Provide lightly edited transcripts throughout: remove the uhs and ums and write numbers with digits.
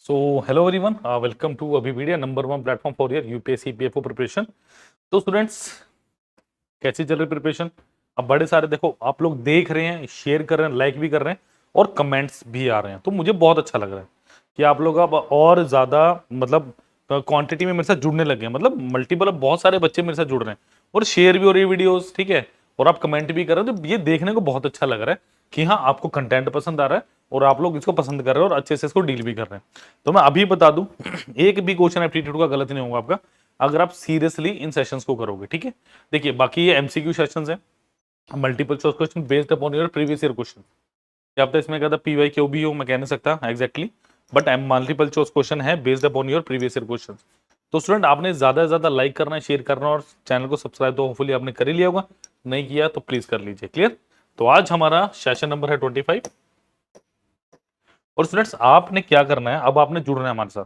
So hello everyone, welcome to अभी media number one platform for your UPSC PFO preparation. तो students, कैसी चल रही प्रिपरेशन? अब बड़े सारे देखो आप लोग देख रहे हैं, शेयर कर रहे हैं, लाइक भी कर रहे हैं और कमेंट्स भी आ रहे हैं, तो मुझे बहुत अच्छा लग रहा है कि आप लोग अब और ज्यादा मतलब क्वांटिटी में मेरे साथ जुड़ने लगे हैं। मतलब मल्टीपल, अब बहुत सारे बच्चे मेरे साथ जुड़ रहे हैं और शेयर भी हो रही है वीडियोस, ठीक है, और आप कमेंट भी कर रहे हो। तो ये देखने को बहुत अच्छा लग रहा है कि हाँ, आपको कंटेंट पसंद आ रहा है और आप लोग इसको पसंद कर रहे हो और अच्छे से इसको डील भी कर रहे हैं। तो मैं अभी बता दूं, एक भी क्वेश्चन एप्टीट्यूड का गलत नहीं होगा आपका, अगर आप सीरियसली इन सेशंस को करोगे। ठीक है, देखिए बाकी ये एमसीक्यू सेशंस है, multiple choice question based upon your previous year question. क्या पता इसमें कहता पीवाई क्यों भी हो, मैं कह नहीं सकता exactly, but multiple choice question है based upon your previous year question. तो स्टूडेंट, आपने ज्यादा से ज्यादा लाइक करना है, शेयर करना और चैनल को सब्सक्राइब तो होपफुली आपने कर ही लिया होगा, नहीं किया तो प्लीज कर लीजिए। क्लियर? तो आज हमारा सेशन नंबर है 25। और स्टूडेंट्स, आपने क्या करना है, अब आपने जुड़ना है हमारे साथ,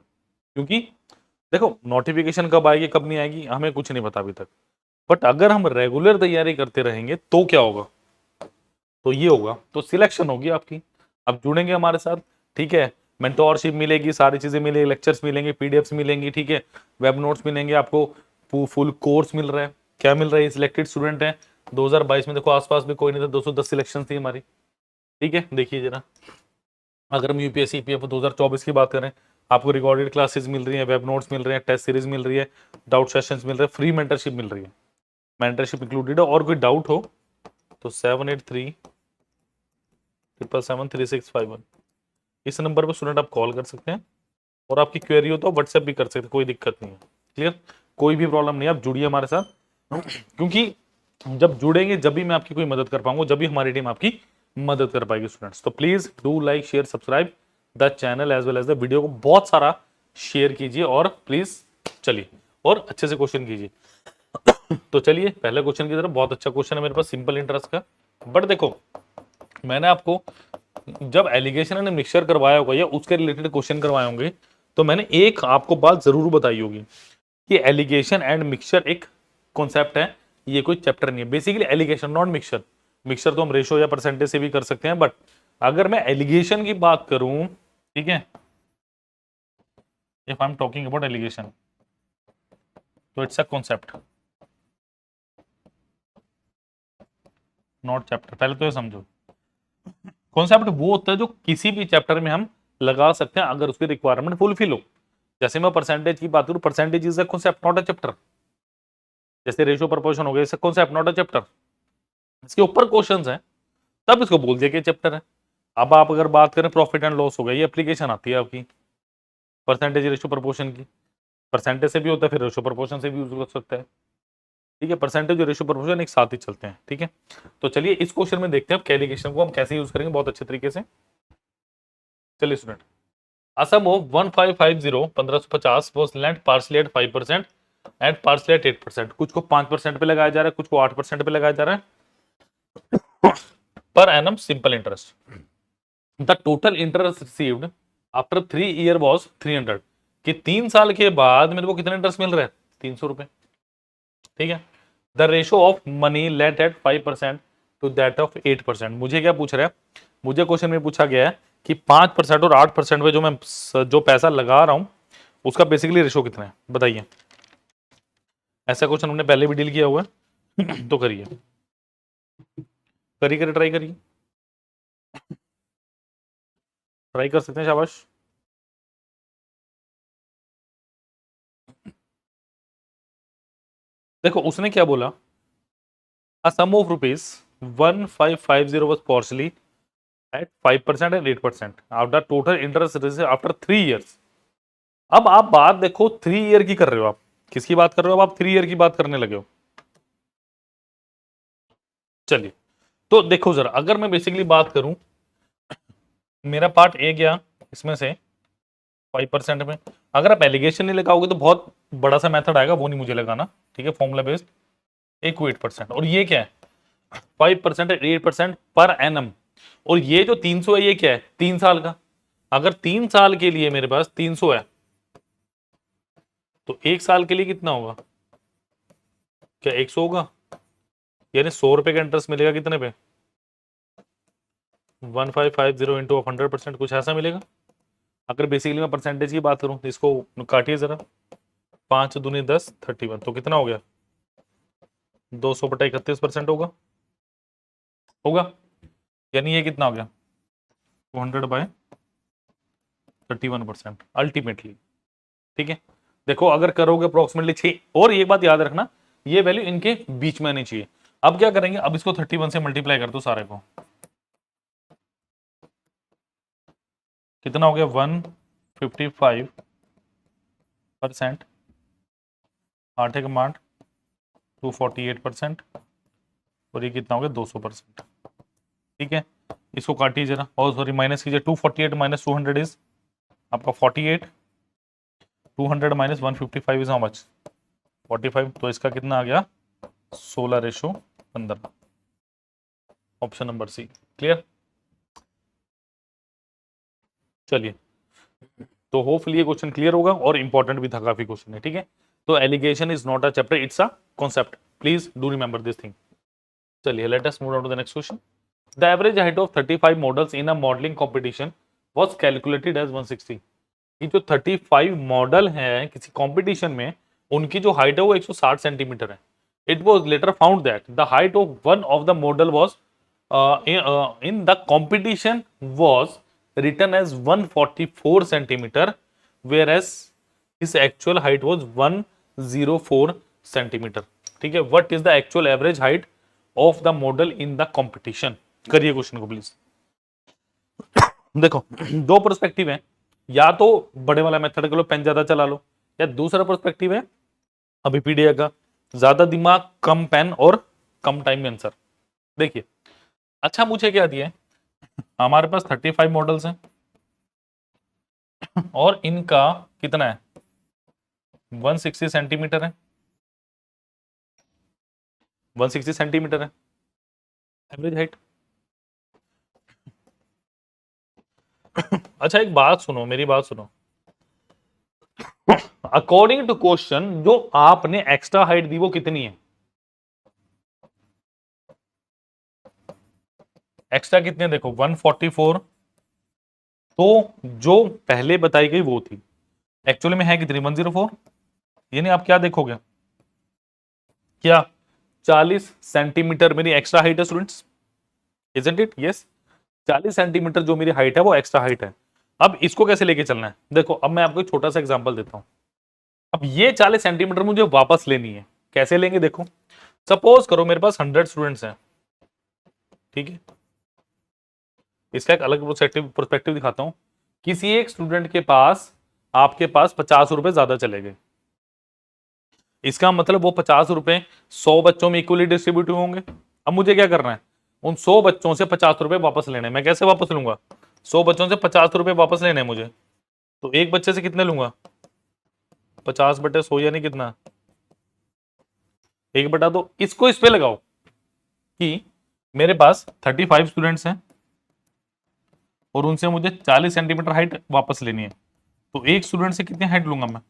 क्योंकि देखो नोटिफिकेशन कब आएगी कब नहीं आएगी हमें कुछ नहीं पता अभी तक, बट अगर हम रेगुलर तैयारी करते रहेंगे तो क्या होगा, तो ये होगा, तो सिलेक्शन होगी आपकी। अब जुड़ेंगे हमारे साथ, ठीक है, मेंटोरशिप मिलेगी, सारी चीजें मिलेगी, लेक्चर्स मिलेंगे, पीडीएफ्स मिलेंगी, ठीक है, वेब नोट्स मिलेंगे आपको, फुल कोर्स मिल रहा है। क्या मिल रहा है? सिलेक्टेड स्टूडेंट है 2022 में, देखो आसपास में कोई नहीं था, 210 सिलेक्शन थी हमारी। ठीक है, देखिए जरा, अगर हम यूपीएससी पीएफ 2024 की बात करें, आपको रिकॉर्डेड क्लासेस मिल रही है, वेब नोट्स मिल रहे हैं, टेस्ट सीरीज मिल रही है, डाउट सेशंस मिल रहे हैं, फ्री मेंटरशिप मिल रही है, मेंटरशिप इंक्लूडेड है। और कोई डाउट हो तो 7837773651 इस नंबर पर स्टूडेंट आप कॉल कर सकते हैं, और आपकी क्वेरी हो तो व्हाट्सएप भी कर सकते हैं, कोई दिक्कत नहीं है। क्लियर? कोई भी प्रॉब्लम नहीं है, आप जुड़िए हमारे साथ, क्योंकि जब जुड़ेंगे जब भी मैं आपकी कोई मदद कर पाऊंगा, जब भी हमारी टीम आपकी मदद कर पाएगी स्टूडेंट्स। तो please do like share subscribe the channel as well as the video को बहुत सारा शेयर कीजिए, और प्लीज चलिए और अच्छे से क्वेश्चन कीजिए। तो चलिए पहले क्वेश्चन की तरफ। बहुत अच्छा क्वेश्चन है मेरे पास, सिंपल इंटरेस्ट का, बट देखो मैंने आपको जब एलिगेशन एंड मिक्सचर करवाया होगा या उसके रिलेटेड क्वेश्चन करवाए होंगे, तो मैंने एक आपको बात जरूर बताई होगी कि एलिगेशन एंड मिक्सचर एक कॉन्सेप्ट है, ये कोई चैप्टर नहीं है। Basically alligation not mixture, mixture तो हम रेशो या परसेंटेज से भी कर सकते हैं, बट अगर मैं एलिगेशन की बात करूं, ठीक है, if I am talking about alligation, तो it's a concept not chapter. पहले तो ये समझो, कॉन्सेप्ट वो होता है जो किसी भी चैप्टर में हम लगा सकते हैं अगर उसकी रिक्वायरमेंट फुलफिल हो। जैसे मैं परसेंटेज की बात करूं, percentage is a concept not a chapter. जैसे रेशियो प्रपोर्शन हो गया, इसका कॉन्सेप्ट नॉट अ चैप्टर, इसके ऊपर क्वेश्चंस हैं, तब इसको बोल दिया कि चैप्टर है। अब आप अगर बात करें प्रॉफिट एंड लॉस हो गया, ये एप्लीकेशन आती है आपकी परसेंटेज रेशियो प्रपोर्शन की, परसेंटेज से भी होता है, फिर रेशियो प्रपोर्शन से भी यूज हो सकता है। ठीक है, परसेंटेज और रेशियो प्रपोर्शन एक साथ ही चलते हैं। ठीक है, तो चलिए इस क्वेश्चन में देखते हैं अब कैलिक्यूलेशन को हम कैसे यूज करेंगे बहुत अच्छे तरीके से। चलिए student, Assam of 1550 1550 was lent partially at 5% and partially at 8%। कुछ को 5% पे लगाया जा रहा है, कुछ को 8% पे लगाया जा रहा है per annum simple interest. The total interest received after 3 year was 300। कि 3 साल के बाद मेरे को कितना इंटरेस्ट मिल रहा है? 300 रुपए। ठीक है, the ratio of money lent at 5% to that of 8%। मुझे क्या पूछ रहा है? मुझे क्वेश्चन में पूछा गया है कि 5% और 8% पे जो मैं जो पैसा लगा रहा हूं उसका बेसिकली रेशो कितना है, बताइए। ऐसा क्वेश्चन हमने पहले भी डील किया हुआ है तो करिए, करिए करिए, ट्राई करिए, ट्राई कर सकते हैं, शाबाश। देखो उसने क्या बोला, a sum of rupees 1550 was partially at 5% and 8% after total interest receive after 3 years. अब आप बात देखो 3 ईयर की कर रहे हो, आप किसकी बात कर रहे हो? अब आप 3 ईयर की बात करने लगे हो। चलिए, तो देखो जरा, अगर मैं बेसिकली बात करूं, मेरा पार्ट ए गया इसमें से 5% में। अगर आप एलिगेशन नहीं लगाओगे तो बहुत बड़ा सा मेथड आएगा, वो नहीं मुझे लगाना। ठीक है, फॉर्मूला बेस्ड एक 8%, और ये क्या है? 5% 8% पर एनम। और ये जो 300 है ये क्या है? 3 साल का। अगर 3 साल के लिए मेरे पास 300 है, तो 1 साल के लिए कितना होगा? क्या 100 होगा? यानी 100 रुपए का इंटरेस्ट मिलेगा कितने पे? 1550 इंटू 100%, कुछ ऐसा मिलेगा। अगर बेसिकली मैं परसेंटेज की बात करूं तो इसको काटिए जरा, 5 दूनी 10, 31, तो कितना हो गया 200/31% होगा, होगा, यानी ये कितना हो गया 200/31% अल्टीमेटली। ठीक है, देखो अगर करोगे अप्रोक्सीमेटली 6, और एक बात याद रखना, ये वैल्यू इनके बीच में आनी चाहिए। अब क्या करेंगे, अब इसको 31 से मल्टीप्लाई कर दो सारे को, कितना हो गया 155%, 8 के 8 248%, और ये कितना हो गया 200%। ठीक है, इसको काटिए जरा, और सॉरी माइनस कीजिए, 248 माइनस 200 इज आपका 48, 200 माइनस 155 इज हाउ मच 45, तो इसका कितना आ गया 16:15, ऑप्शन नंबर सी। क्लियर, चलिए, तो होपफुली ये क्वेश्चन क्लियर होगा, और इंपॉर्टेंट भी था काफी क्वेश्चन है। ठीक है, तो alligation is not a chapter, it's a concept, please do remember this thing. चलिए, let us move on to the next question. The average height of 35 models in a modelling competition was calculated as 160। ये जो 35 model हैं किसी competition में, उनकी जो height है वो 160 सेंटीमीटर है। It was later found that the height of one of the model was in the competition was written as 144 centimeter, whereas his actual height was 104 centimeter। ठीक है, what is the actual average height of the model in the competition? करिए question को please. देखो दो perspective है, या तो बड़े वाला मेथड कर लो, पेन ज्यादा चला लो, या दूसरा पर्सपेक्टिव है अभी पीडीएफ का, ज्यादा दिमाग कम पेन और कम टाइम में आंसर। देखिए, अच्छा मुझे क्या दिया है, हमारे पास 35 मॉडल्स हैं और इनका कितना है 160 सेंटीमीटर है, 160 सेंटीमीटर है एवरेज हाइट। अच्छा एक बात सुनो, मेरी बात सुनो, अकॉर्डिंग टू क्वेश्चन जो आपने एक्स्ट्रा हाइट दी वो कितनी है, एक्स्ट्रा कितने देखो 144, तो जो पहले बताई गई वो थी, एक्चुअली में है कितनी 104, यानी आप क्या देखोगे, क्या 40 सेंटीमीटर मेरी एक्स्ट्रा हाइट है students, isn't it? Yes, 40 centimetre जो मेरी हाइट है वो एक्स्ट्रा हाइट है। अब इसको कैसे लेके चलना है, देखो अब मैं आपको एक छोटा सा एग्जांपल देता हूं। अब ये 40 सेंटीमीटर मुझे वापस लेनी है, कैसे लेंगे देखो, सपोज करो मेरे पास 100 स्टूडेंट्स हैं। ठीक है, इसका एक अलग पर्सपेक्टिव दिखाता हूं। किसी एक स्टूडेंट के पास आपके पास 50 रुपए ज्यादा चले गए, इसका मतलब वो 50 रुपए 100 बच्चों में इक्वली डिस्ट्रीब्यूट होंगे। अब मुझे क्या करना है, उन 100 बच्चों से 50 रुपए वापस लेने। मैं कैसे वापस लूंगा, 100 बच्चों से 50 रुपए वापस लेने हैं मुझे, तो एक बच्चे से कितने लूंगा 50/100, यानी कितना 1/2। इसको इस पे लगाओ कि मेरे पास 35 स्टूडेंट्स हैं और उनसे मुझे 40 सेंटीमीटर हाइट वापस लेनी है, तो एक स्टूडेंट से कितनी हाइट लूंगा मैं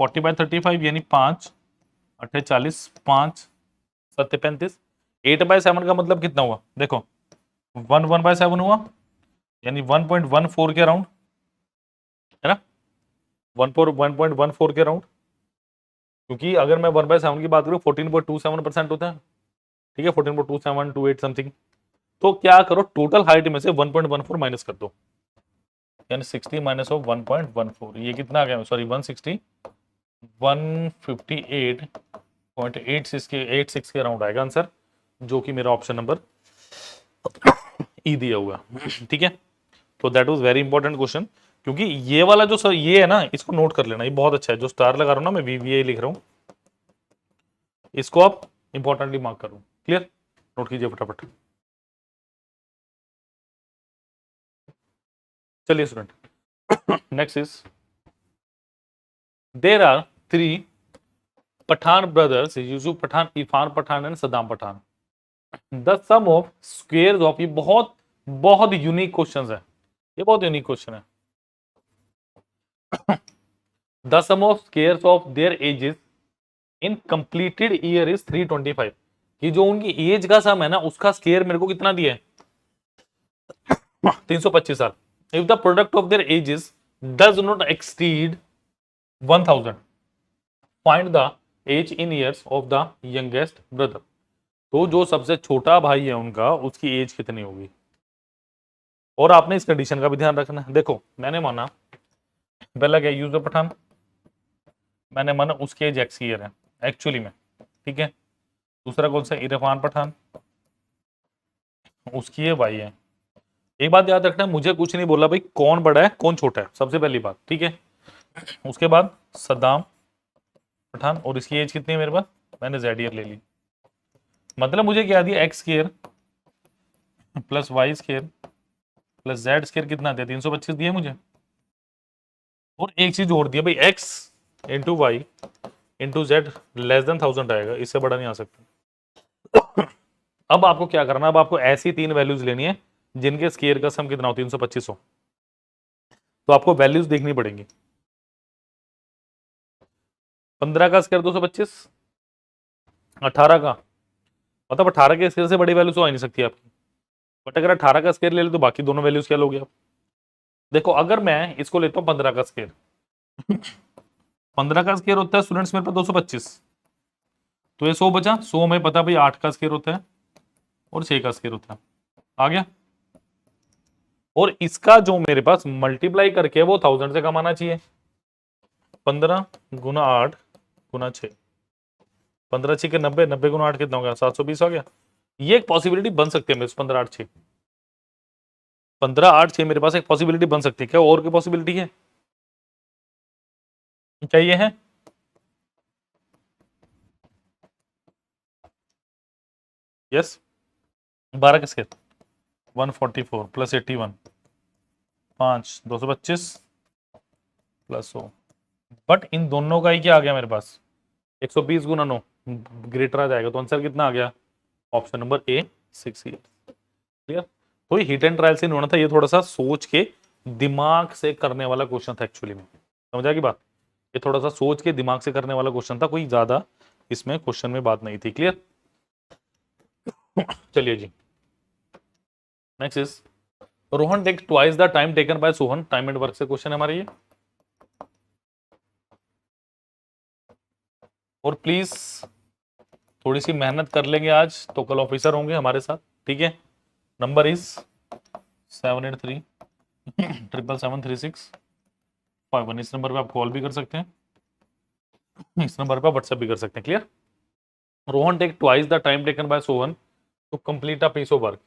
40/35, यानी 5 8 40, 5 7 35, 8/7 का मतलब कितना हुआ देखो 1/7 हुआ, यानी 1.14 के अराउंड, है ना, 1.14 के अराउंड, क्योंकि अगर मैं 1/7 की बात करूं 14.27% होता है। ठीक है, 14.2728 समथिंग। तो क्या करो, टोटल हाइट में से 1.14 माइनस कर दो, यानी 60 माइनस ऑफ 1.14, ये कितना आ गया, सॉरी 160, 158.86 के अराउंड आएगा आंसर, जो कि मेरा ऑप्शन नंबर ई दिया हुआ। ठीक है, तो that was very important question, क्योंकि ये वाला जो सर ये है ना, इसको नोट कर लेना, ये बहुत अच्छा है। जो स्टार लगा रहा हूं ना मैं, वीवीए लिख रहा हूं, इसको आप इंपॉर्टेंटली मार्क करो। क्लियर, नोट कीजिए फटाफट। चलिए student, next is there are 3 Pathan brothers, Yusuf Pathan, Irfan Pathan and Saddam Pathan. The sum of squares of, ये बहुत बहुत यूनिक क्वेश्चन है, ये बहुत यूनिक क्वेश्चन है। The sum of squares of their ages in completed year is 325। कि जो उनकी एज का सम है ना, उसका स्क्वायर मेरे को कितना दिया है 325 साल। If the product of their ages does not exceed 1000, find the age in years of the youngest brother. तो जो सबसे छोटा भाई है उनका, उसकी एज कितनी होगी। और आपने इस कंडीशन का भी ध्यान रखना है। देखो मैंने माना पहला क्या, यूजर पठान, मैंने माना उसकी एज एक्स ईयर है एक्चुअली में, ठीक है। दूसरा कौन सा, इरफान पठान, उसकी ये वाई है। एक बात याद रखना, मुझे कुछ नहीं बोला भाई कौन बड़ा है कौन छोटा है, सबसे पहली बात, ठीक है। उसके बाद सद्दाम पठान, और इसकी एज कितनी है मेरे पास, मैंने जेड ईयर ले ली। मतलब मुझे क्या दिया, X square plus Y square plus Z square कितना दिया, 325 दिया मुझे। और एक चीज और दिया भाई, X into Y into Z less than 1000 आएगा, इससे बड़ा नहीं आ सकता। अब आपको क्या करना है, अब आपको ऐसी तीन वैल्यूज लेनी है जिनके स्क्वायर का सम कितना हो, 325 हो। तो आपको वैल्यूज देखनी पड़ेंगी। 15 का स्क्वायर 225, 18 का, मतलब 18 के स्क्वायर से बड़ी वैल्यू तो आ नहीं सकती आपकी। बट अगर 18 का स्क्वायर ले लो तो बाकी दोनों वैल्यूज क्या लोगे आप। देखो अगर मैं इसको लेता हूं 15 का स्क्वायर, 15 का स्क्वायर होता है स्टूडेंट्स मेरे पास 225, तो ये 100 बचा, 100 हमें पता भाई 8 का स्क्वायर होता है और 6 का स्क्वायर होता है, आ गया। और इसका जो मेरे पास मल्टीप्लाई करके वो 1000 से कम आना चाहिए। 15 गुना 8 गुना 6, 15 6 के 90, 90 गुना 8 कितना हो गया, 720 हो गया। ये एक पॉसिबिलिटी बन सकती है मेरे 15 8 6, 15 8 6 मेरे पास एक पॉसिबिलिटी बन सकती है। क्या और की पॉसिबिलिटी है, चाहिए है। यस 12 किसके, 144 प्लस 81, 5 225 प्लस 100। बट इन दोनों का ही क्या आ गया मेरे पास, 120 गुना 9 ग्रेटर आ जाएगा, तो आंसर कितना आ गया, ऑप्शन नंबर ए 6 ईयर। क्लियर। तो हिट एंड ट्रायल से नहीं होना था, ये थोड़ा सा सोच के दिमाग से करने वाला क्वेश्चन था एक्चुअली में, समझा की बात। ये थोड़ा सा सोच के दिमाग से करने वाला क्वेश्चन था, कोई ज्यादा इसमें क्वेश्चन में बात नहीं थी। क्लियर। चलिए जी, next is Rohan take twice the time taken by Sohan. Time and work से क्वेश्चन है हमारे ये। और प्लीज थोड़ी सी मेहनत कर लेंगे आज तो कल ऑफिसर होंगे हमारे साथ, ठीक है। Number is 7837773651। इस नंबर पे आप कॉल भी कर सकते हैं, इस नंबर पे व्हाट्सएप भी कर सकते हैं। Clear. Rohan take twice the time taken by Sohan to complete a piece of work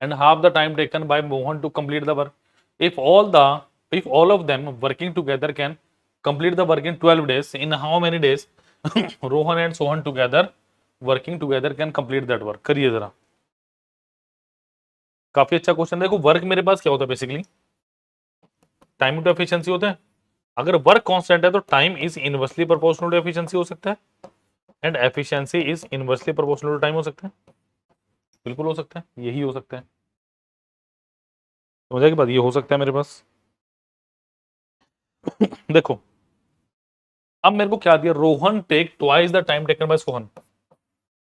and half the time taken by Mohan to complete the work. If all of them working together can complete the work in 12 days, in how many days Rohan and Sohan together working together can complete that work? करिए जरा, काफी अच्छा question. देखो work मेरे पास क्या होता है, basically time to efficiency होता है। अगर वर्क कांस्टेंट है तो time is inversely proportional to efficiency हो सकता है, and efficiency is inversely proportional to time हो सकता है। बिल्कुल हो सकता है, यही हो सकता है। समझ आएगी बात, ये हो सकता है मेरे पास। देखो अब मेरे को क्या दिया, Rohan take twice the time taken by Sohan.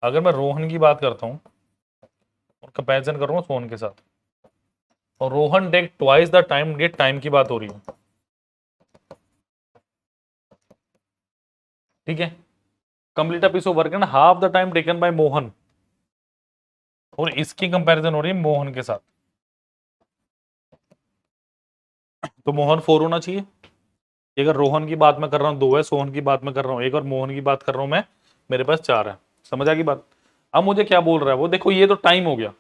अगर मैं रोहन की बात करता हूं और कंपैरिजन कर रहा हूं सोहन के साथ, और Rohan take twice the time, ये टाइम की बात हो रही है, ठीक है। Complete a piece of work and half the time taken by Mohan, और इसकी कंपैरिजन हो रही है मोहन के साथ। तो मोहन 4 होना चाहिए। अगर रोहन की बात मैं कर रहा हूं 2 है, सोहन की बात मैं कर रहा हूं 1, और मोहन की बात कर रहा हूं मैं, मेरे पास 4 है। समझ आ गई बात। अब मुझे क्या बोल रहा है वो, देखो ये तो टाइम हो गया।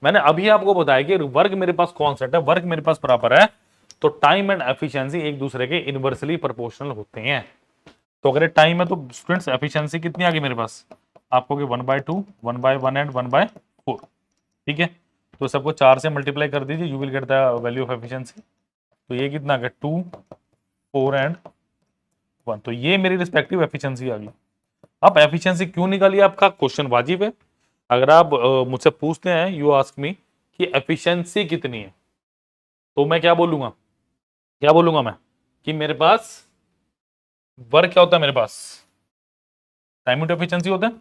मैंने अभी आपको बताया कि वर्क मेरे पास कॉन्सेप्ट है, वर्क मेरे पास बराबर है, तो टाइम एंड एफिशिएंसी एक दूसरे के इनवर्सली प्रोपोर्शनल होते हैं। तो अगर टाइम है तो स्टूडेंट्स एफिशिएंसी कितनी आ गई मेरे पास, आपको 1/2 1/1 एंड 1/4, ठीक है। तो सबको 4 से मल्टीप्लाई कर दीजिए, you will get the value of efficiency. तो ये कितना आ गया, 2 4 एंड 1। तो ये मेरी रिस्पेक्टिव एफिशिएंसी आ गई। अब एफिशिएंसी क्यों निकाली, आपका क्वेश्चन वाजिब है। अगर आप मुझसे पूछते हैं, यू आस्क मी कि एफिशिएंसी कितनी है, तो मैं क्या बोलूंगा, क्या बोलूंगा मैं, कि मेरे पास वर्क क्या होता है, मेरे पास टाइम टू एफिशिएंसी होता है।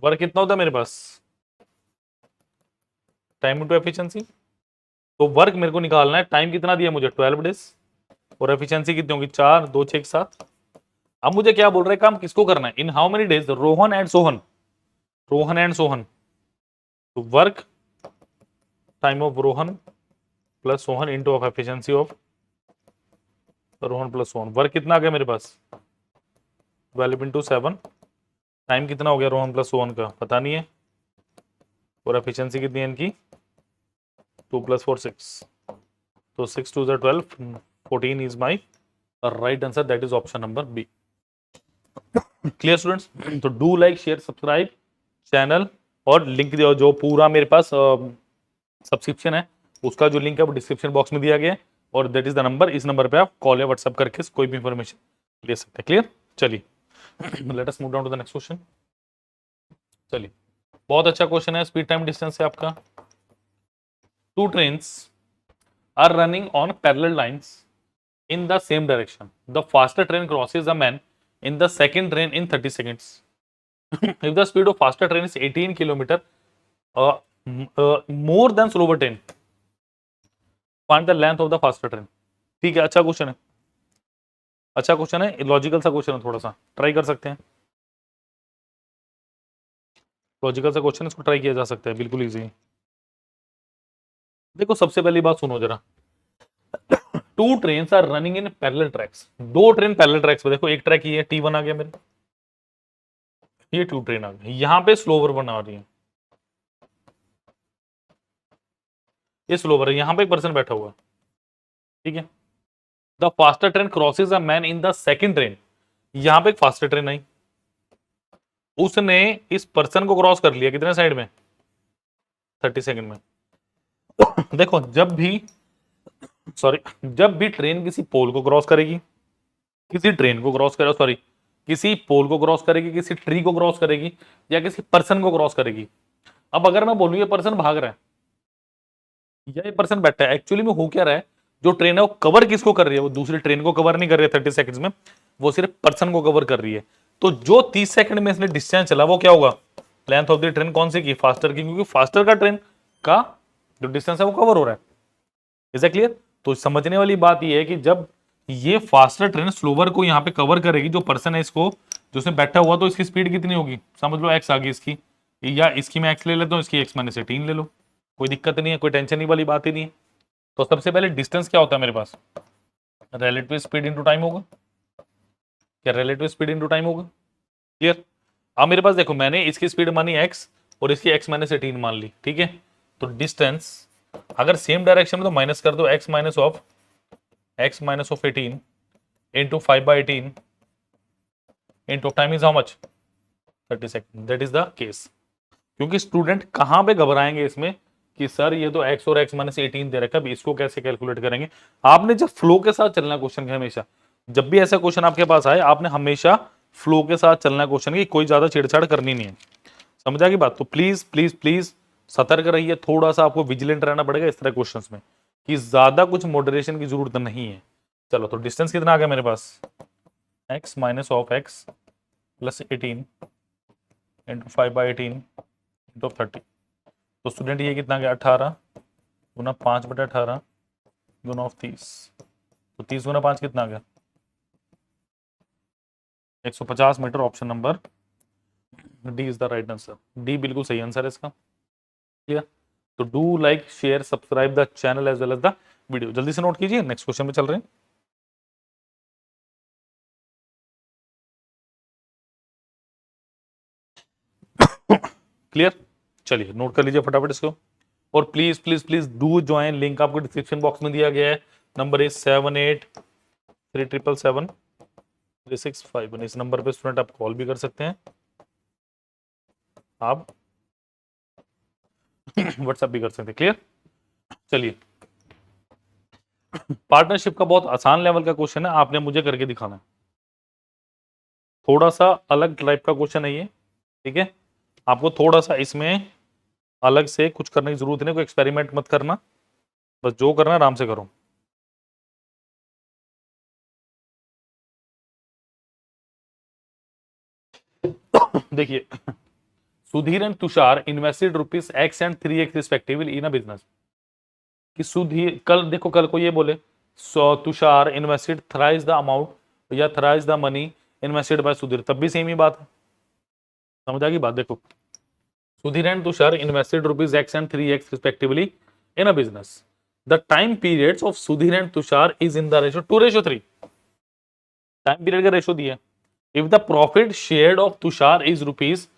वर्क कितना होता है मेरे पास, टाइम टू एफिशिएंसी, तो वर्क मेरे को निकालना है, टाइम कितना दिया मुझे 12 डेज, और एफिशिएंसी कितनी होगी 4 2 6 7। अब मुझे क्या बोल रहे हैं, काम किसको करना है, in how many days Rohan and Sohan, Rohan and Sohan. तो work time of Rohan plus Sohan into of efficiency of Rohan plus Sohan. Work कितना आ गया मेरे पास 12 इंटू 7। टाइम कितना हो गया रोहन प्लस सोहन का पता नहीं है, और एफिशिएंसी कितनी है इनकी 2 + 4 6। तो 6 2 12 14 is my right answer, that is option number B. Clear students? तो do like share subscribe channel, और लिंक जो पूरा मेरे पास सब्सक्रिप्शन है उसका जो लिंक है वो डिस्क्रिप्शन बॉक्स में दिया गया है, और दैट इज द नंबर, इस नंबर पे आप कॉल या व्हाट्सएप करके कोई भी इंफॉर्मेशन ले सकते हैं। क्लियर? चलिए let us move down to the next question. चलिए, बहुत अच्छा क्वेश्चन है, स्पीड टाइम डिस्टेंस है आपका। Two trains are running on parallel lines in the same direction. The faster train crosses a man in the second train in 30 seconds. If the speed of faster train is 18 kilometer more than slower train, find the length of the faster train. ठीक है, अच्छा question है, अच्छा question है, logical सा question है, थोड़ा सा ट्राई कर सकते हैं। लॉजिकल सा क्वेश्चन, इसको ट्राई किया जा सकता है, बिल्कुल इजी। देखो सबसे पहली बात सुनो जरा, two trains are running in parallel tracks, दो ट्रेन पैरेलल ट्रैक्स पे, देखो एक ट्रैक ये है T1 आ गया मेरे, ये टू ट्रेन आ गई, यहां पे स्लोवर बना रही है, ये स्लोवर है, यहां पे एक पर्सन बैठा हुआ है, ठीक है। The faster train crosses a man in the second train, यहां पे एक फास्टर ट्रेन आई, उसने इस पर्सन को क्रॉस कर लिया कितने साइड में 30 सेकंड में। देखो जब भी, सॉरी, जब भी ट्रेन किसी पोल को क्रॉस करेगी, किसी ट्रेन को क्रॉस करेगी, सॉरी किसी पोल को क्रॉस करेगी, किसी ट्री को क्रॉस करेगी, या किसी पर्सन को क्रॉस करेगी। अब अगर मैं बोलूं ये पर्सन भाग रहा है या ये पर्सन बैठा है, एक्चुअली में हो क्या रहा है, जो ट्रेन है वो कवर किसको कर रही है, वो दूसरी ट्रेन को कवर नहीं कर रही है 30 सेकंड्स में, वो सिर्फ पर्सन को कवर कर रही है। तो जो 30 सेकंड में इसने डिस्टेंस चला वो क्या होगा, लेंथ ऑफ द ट्रेन कौन सी की, फास्टर की, क्योंकि फास्टर का ट्रेन का जो डिस्टेंस है वो कवर हो रहा है। Is that clear? तो समझने वाली बात ये है कि जब ये फास्टर ट्रेन स्लोवर को यहाँ पे कवर करेगी, जो पर्सन है इसको, जो उसने बैठा हुआ, तो इसकी स्पीड कितनी होगी, समझ लो एक्स आ गई इसकी, या इसकी मैं एक्स ले लेता हूँ, इसकी एक्स माइनस 18 ले लो, कोई दिक्कत नहीं है, कोई टेंशन ही वाली बात ही नहीं है। तो सबसे पहले डिस्टेंस क्या होता है मेरे पास, रिलेटिव स्पीड इनटू टाइम होगा, क्या रिलेटिव स्पीड इनटू टाइम होगा? क्लियर? अब मेरे पास देखो, मैंने इसकी स्पीड मानी एक्स और इसकी एक्स माइनस 18 मान ली, ठीक है। तो डिस्टेंस अगर सेम डायरेक्शन में तो माइनस कर दो, x minus of 18 into 5/18 into time is how much 30 second, that is the case. क्योंकि स्टूडेंट कहां पे घबराएंगे इसमें कि सर ये तो x और x माइनस 18 दे रखा है, इसको कैसे कैलकुलेट करेंगे। आपने जब फ्लो के साथ चलना क्वेश्चन के, हमेशा जब भी ऐसा क्वेश्चन आपके पास आए, आपने हमेशा फ्लो के साथ चलना क्वेश्चन की, कोई ज्यादा छेड़छाड़ करनी नहीं है। समझा की बात? तो प्लीज प्लीज प्लीज सतर्क रहिए, थोड़ा सा आपको विजिलेंट रहना पड़ेगा इस तरह क्वेश्चन में, कि ज्यादा कुछ मॉडरेशन की जरूरत नहीं है। चलो, तो डिस्टेंस कितना आ गया मेरे पास, x minus of x plus 18 into 5/18 into 30। तो स्टूडेंट ये कितना गया, 18 गुना 5/18 गुना ऑफ 30, तो 30 गुना 5 कितना आ गया 150 metre. Option number D is the right answer, D बिल्कुल सही आंसर है इसका। क्लियर? तो do like share subscribe the channel as well as the video. जल्दी से नोट कीजिए, नेक्स्ट क्वेश्चन में चल रहे हैं। क्लियर? चलिए नोट कर लीजिए फटाफट इसको, और please please please do join, link आपको डिस्क्रिप्शन बॉक्स में दिया गया है। Number is 7837773651। इस नंबर पे स्टूडेंट आप कॉल भी कर सकते हैं, आप व्हाट्सएप भी कर सकते हैं। क्लियर? चलिए, पार्टनरशिप का बहुत आसान लेवल का क्वेश्चन है, आपने मुझे करके दिखाना है। थोड़ा सा अलग टाइप का क्वेश्चन है ये, ठीक है। आपको थोड़ा सा इसमें अलग से कुछ करने की जरूरत नहीं, कोई एक्सपेरिमेंट मत करना, बस जो करना है आराम से करो। देखिए, Sudhir and Tushar invested ₹X and 3X respectively in a business. कि सुधीर, कल देखो कल को ये बोले so Tushar invested thrice the amount या thrice the money invested by Sudhir, तब भी सेम ही बात है। समझ आ गई बात? देखो Sudhir and Tushar invested rupees X and 3x respectively in a business, the time periods of Sudhir and Tushar is in the ratio 2:3। Time period का रेशियो दिया है। If the profit shared of Tushar is rupees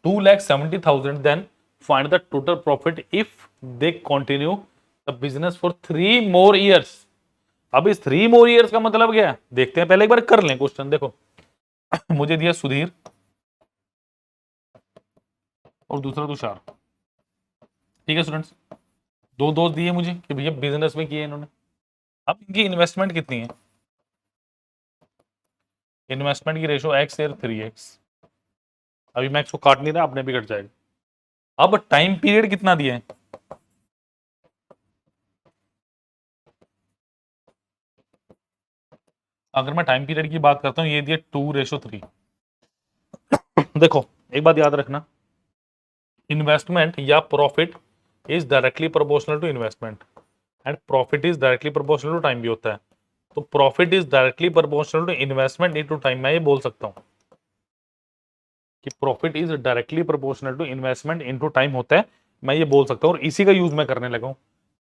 2,70,000 then find the total profit if they continue the business for 3 more years। अब इस 3 more years का मतलब क्या है देखते हैं, पहले एक बार कर लें क्वेश्चन। देखो मुझे दिया सुधीर और दूसरा तुषार, ठीक है स्टूडेंट्स, दो दोस्त दिए मुझे कि भैया बिजनेस में किए इन्होंने। अब इनकी इन्वेस्टमेंट कितनी है? इन्वेस्टमेंट की रेशियो x और 3x। अभी मैं इसको काट नहीं रहा, अपने भी कट जाएगा। अब टाइम पीरियड कितना दिया है? अगर मैं टाइम पीरियड की बात करता हूं, ये दिया 2:3। देखो एक बात याद रखना, इन्वेस्टमेंट या profit is directly proportional to investment and profit is directly proportional to time भी होता है। तो profit is directly proportional to investment into time. मैं ये बोल सकता हूं कि profit is directly proportional to investment into time होता है, मैं ये बोल सकता हूं, और इसी का यूज मैं करने लगा हूं।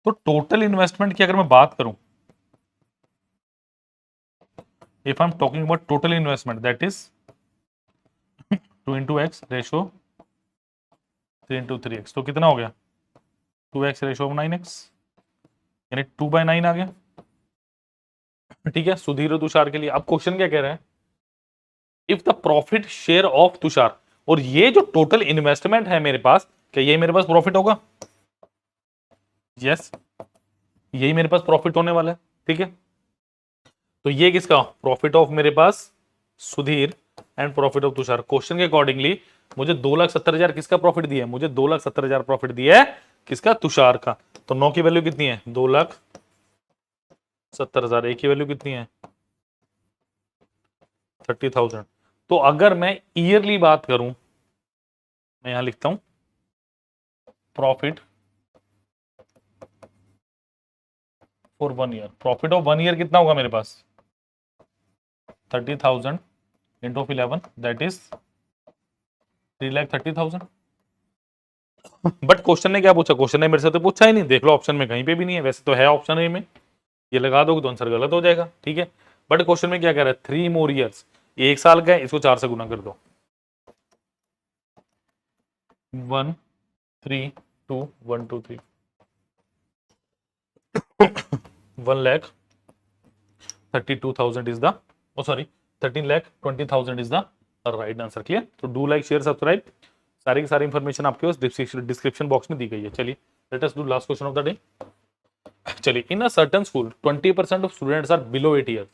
तो टोटल इन्वेस्टमेंट की अगर मैं बात करूं, if I am talking about total investment that is 2 × x ratio 3 × 3x, तो कितना हो गया? 2x रेशियो 9x, यानी 2/9 आ गया। ठीक है, सुधीर और तुषार के लिए। अब क्वेश्चन क्या कह रहा है? If the profit share of Tushar, और ये जो टोटल इन्वेस्टमेंट है मेरे पास, क्या ये मेरे पास प्रॉफिट होगा? यस, यही मेरे पास प्रॉफिट होने वाला है। ठीक है, तो ये किसका प्रॉफिट ऑफ मेरे पास Sudhir and profit of Tushar. Question के अकॉर्डिंगली मुझे 2,70,000 किसका प्रॉफिट दिया है? मुझे 2,70,000 प्रॉफिट दिया है किसका? तुषार का। तो 9 की वैल्यू कितनी है? 2,70,000। ए की वैल्यू कितनी है? 30,000। तो अगर मैं ईयरली बात करूं, मैं यहां लिखता हूं profit for 1 year. Profit of 1 year कितना होगा मेरे पास? 30,000 into 11 that is 3,30,000। But question ने क्या पूछा? क्वेश्चन ने मेरे से तो पूछा ही नहीं, देख लो ऑप्शन में कहीं पे भी नहीं है। वैसे तो है ऑप्शन ए में, ये लगा दोगे तो आंसर गलत हो जाएगा। ठीक है, बट क्वेश्चन में क्या कह रहा है? 3 more years, 1 साल का है, इसको 4 से गुना कर दो। 1 3 2 1 2 3 1,32,000 is the, oh sorry, 13,20,000 is the right answer। Clear? तो डू लाइक शेयर सब्सक्राइब। सारी की सारी इंफॉर्मेशन आपके पास डिस्क्रिप्शन बॉक्स में दी गई है। चलिए let us do last question of the day. चलिए, in a certain school 20% of students are below 8 years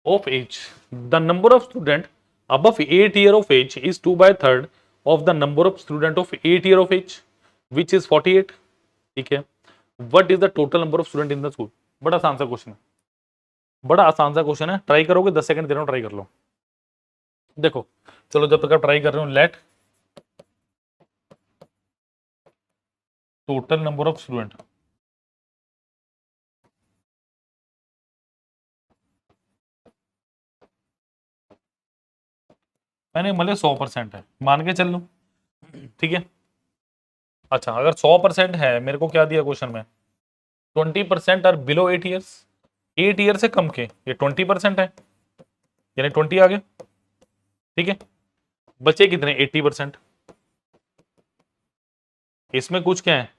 of age. The number of student above 8 year of age is 2/3 of the number of student of 8 year of age, which is 48। ठीक है, what is the total number of student in the school? बड़ा आसान सा question है, बड़ा आसान सा question है। ट्राई करोगे? 10 सेकंड दे रहा हूं, ट्राई कर लो। देखो चलो, जब तक आप ट्राई कर रहे हो, let total number of student, मैंने मतलब 100% है, मान के चल लूं। ठीक है, अच्छा अगर 100% है, मेरे को क्या दिया क्वेश्चन में? 20% आर बिलो 8 years, 8 ईयर से कम के, ये 20% है, यानी 20 आ गया। ठीक है, बचे कितने? 80%। इसमें कुछ क्या है,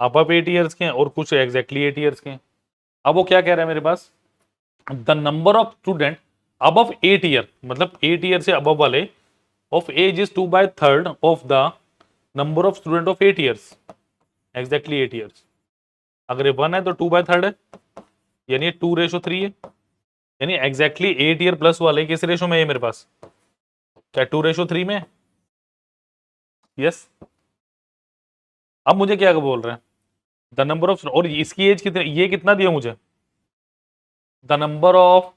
अब 8 ईयर्स के हैं और कुछ एग्जैक्टली 8 ईयर्स के हैं। अब वो क्या कह रहा है मेरे पास? The number of student above 8 year, मतलब 8 ईयर से अबव वाले of age is 2/3 of the number of student of 8 years, exactly 8 years. अगर ये 1 है तो 2/3 है, यानी 2:3 है, यानी एग्जैक्टली 8 ईयर प्लस वाले किस रेशो में है मेरे पास? क्या 2:3 में? यस। अब मुझे क्या बोल रहे हैं? द नंबर ऑफ, और इसकी एज कितनी, ये कितना दिया मुझे? The number of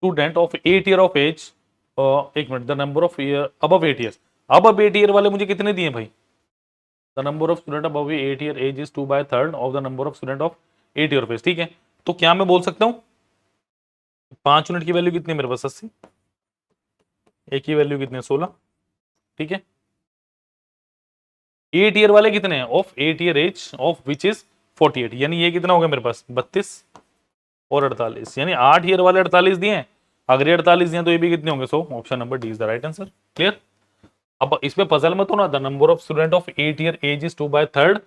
student of 8 year of age, एक minute, the number of year above 8 years, above 8 year वाले मुझे कितने दिए भाई? The number of student above 8 year age is 2/3 of the number of student of 8 year phase. ठीक है, तो क्या मैं बोल सकता हूं 5 यूनिट की वैल्यू कितनी है मेरे पास 80, एक की वैल्यू कितनी है 16। ठीक है, 8 ईयर वाले कितने हैं of 8 year age of which is 48, यानी ये कितना हो गया मेरे पास 32 और 48, यानी 8 ईयर वाले 48 दिए हैं, अगर ये 48 दिए तो ये भी कितने होंगे 100। Option number D is the right answer. Clear. अब इसमें पजल मत होना, the number of student of 8 year age is 2/3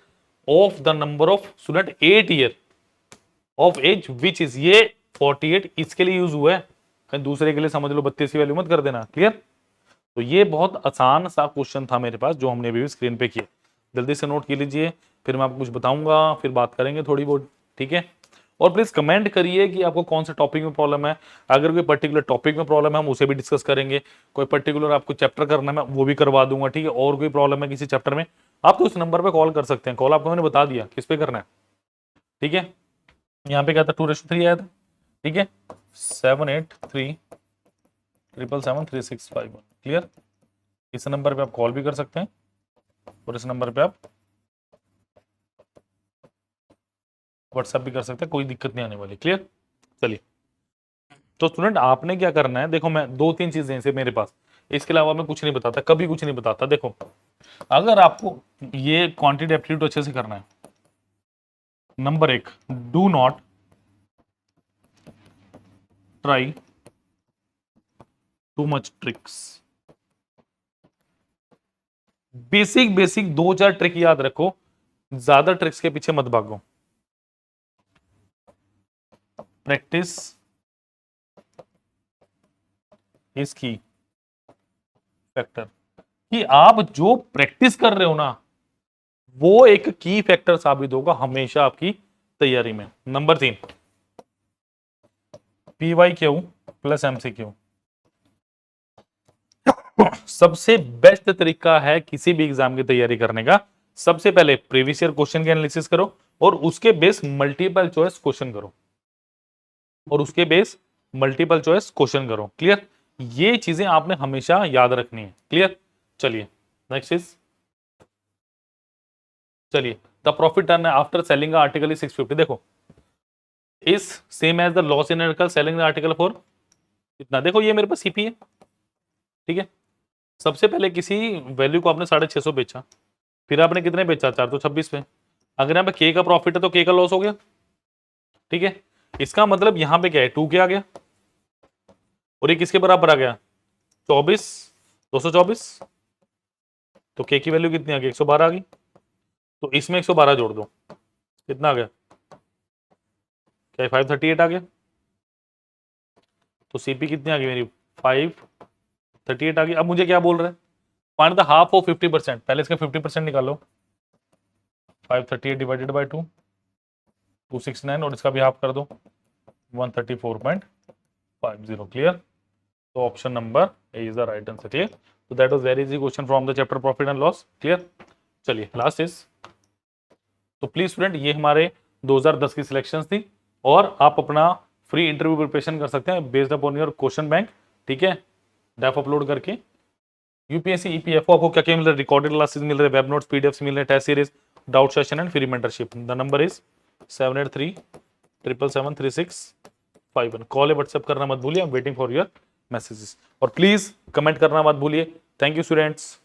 of the number of student 8 year of age which is, ये 48 इसके लिए यूज हुआ है, कहीं दूसरे के लिए समझ लो 32 की वैल्यू मत कर देना। क्लियर। तो ये बहुत आसान सा क्वेश्चन था मेरे पास जो हमने अभी स्क्रीन पे किया, जल्दी से नोट कर लीजिए, फिर मैं आपको कुछ बताऊंगा, फिर बात करेंगे थोड़ी बहुत। ठीक है, और प्लीज कमेंट करिए कि आपको कौन से टॉपिक में प्रॉब्लम है, अगर कोई पर्टिकुलर टॉपिक में प्रॉब्लम है हम उसे भी डिस्कस करेंगे, कोई पर्टिकुलर आपको चैप्टर करना है मैं वो भी करवा दूंगा। ठीक है, और कोई प्रॉब्लम है किसी चैप्टर में आप तो इस नंबर पे कॉल कर सकते हैं, कॉल आपको मैंने बता दिया किस पे करना है। ठीक है, यहाँ पे क्या था 2:3 आया था। ठीक है, 7837773651। क्लियर। इस नंबर पे आप कॉल भी कर सकते हैं और इस नंबर पे आप व्हाट्सएप भी कर सकते हैं, कोई दिक्कत नहीं आने वाली। क्लियर। चलिए, तो स्टूडेंट आपने क्या करना है, देखो मैं 2-3 चीजें से मेरे पास, इसके अलावा मैं कुछ नहीं बताता, कभी कुछ नहीं बताता। देखो अगर आपको ये क्वांटिटी एप्टीट्यूड अच्छे से करना है, number 1, do not try too much tricks. Basic basic 2-4 trick याद रखो, ज्यादा ट्रिक्स के पीछे मत भागो। प्रैक्टिस इज की फैक्टर, कि आप जो प्रैक्टिस कर रहे हो ना वो एक की फैक्टर साबित होगा हमेशा आपकी तैयारी में। नंबर 3, PYQ प्लस MCQ सबसे बेस्ट तरीका है किसी भी एग्जाम की तैयारी करने का। सबसे पहले प्रीवियस ईयर क्वेश्चन के एनालिसिस करो और उसके बेस मल्टीपल चॉइस क्वेश्चन करो, और उसके बेस मल्टीपल चॉइस क्वेश्चन करो। क्लियर, ये चीजें आपने हमेशा याद रखनी है। क्लियर। चलिए नेक्स्ट इज, चलिए the profit turn after selling article is 650। देखो is same as the loss in article selling article for इतना। देखो ये मेरे पास सीपी है। ठीक है, सबसे पहले किसी वैल्यू को आपने 650 बेचा, फिर आपने कितने बेचा 426 पे, अगर यहाँ पे के का प्रॉफिट है तो के का लॉस हो गया। ठीक है, इसका मतलब यहां पे क्या है 2 के आ गया, और ये किसके बराबर आ गया 24, 224, तो के की वैल्यू कितनी आ गई 112 आ गई, तो इसमें 112 जोड़ दो, कितना आ गया क्या 538 आ गया, तो सीपी कितनी आ गई मेरी 538 आ गई। अब मुझे क्या बोल रहा है, फाइंड द हाफ ऑफ 50%, पहले इसका 50% निकालो, 538 डिवाइडेड बाय 2 269, और इसका भी हाफ कर दो 134.50। क्लियर, तो option number A is the right answer. Clear, तो that was very easy question from the chapter profit and loss. Clear. चलिए लास्ट इज, तो प्लीज स्टूडेंट ये हमारे 2010 की सिलेक्शन थी, और आप अपना फ्री इंटरव्यू प्रिपरेशन कर सकते हैं based upon your question bank. ठीक है, डेफ अपलोड करके यूपीएससी ईपीएफओ आपको क्या क्या मिल रहा है, रिकॉर्डेड क्लासेस मिल रहे हैं, वेब नोट्स पीडीएफ्स मिल रहे हैं, test series, doubt session and free mentorship. The number is 7837773651। Call या व्हाट्सएप करना मत भूलिए, I am waiting for your messages, और प्लीज कमेंट करना मत भूलिए। Thank you students.